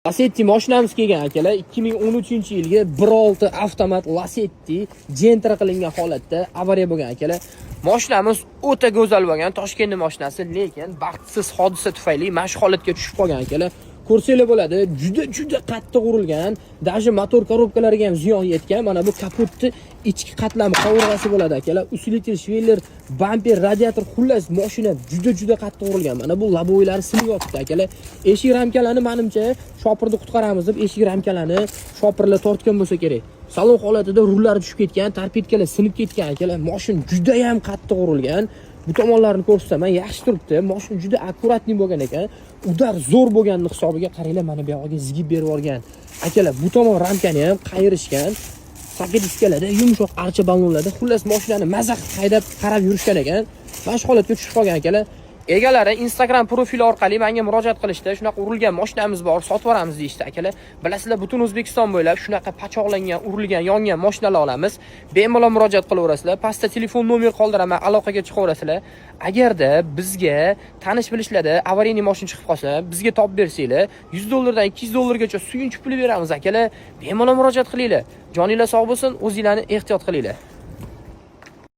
Lacetti mashinamiz kelgan akalar. 2013-yilgi 1.6 avtomat Lacetti Gentra qilingan holatda avariya bo'lgan akalar. Mashinamiz o'ta go'zal bo'lgan Toshkentning mashinasi, lekin baxtsiz hodisa tufayli mana shu holatga tushib qolgan akalar. Ko'rsanglar bo'ladi, juda qattiq urilgan, даже motor korobkalariga ham ziyon yetgan. Mana bu kapotni ichki qatlami qovurg'asi bo'ladi akalar. Usilitel, shveyler, bamper, radiator, xullas mashina juda qattiq urilgan. Mana bu laboylari sinib yotibdi akalar. Eshik ramkalarini menimcha shopirni qutqaramiz deb eshik ramkalarini shopirlar tortgan bo'lsa kerak. Salon holatida rullar tushib ketgan, torpedkalar sinib ketgan akalar. Mashina juda ham qattiq urilgan. Bu tomonlarini ko'rsataman, yaxshi turibdi. Mashina juda akkuratli bo'lgan ekan. Udar zo'r bo'lganini hisobiga qaranglar, mana bu yoqqa zigib berib yuborgan. Akalar, bu tomon ramkani ham qayirishgan. Sakediskalarda yumshoq archa ballonlarda, xullas mashinani maza qilib haydab qarab yurishgan ekan. Mana shu holatga tushib qolgan akalar. Egalari Instagram profili orqali menga murojaat qilishdi. Shunaqa urilgan mashinamiz bor, sotib olamiz deyishdi akalar. Bilasizlar, butun O'zbekiston bo'ylab shunaqa pachoqlangan, urilgan, yongan mashinalar olamiz. Bemalol murojaat qilaverasizlar. Pastda telefon nomer qoldiraman, aloqaga chiqaverasizlar. Agarda bizga tanish bilishlarda avariyali mashina chiqib qolsa, bizga topib bersanglar, $100 dan $200 suyunchi puli beramiz akalar. Bemalol murojaat qilinglar. Joninglar sog' bo'lsin, o'zinglarni ehtiyot qilinglar.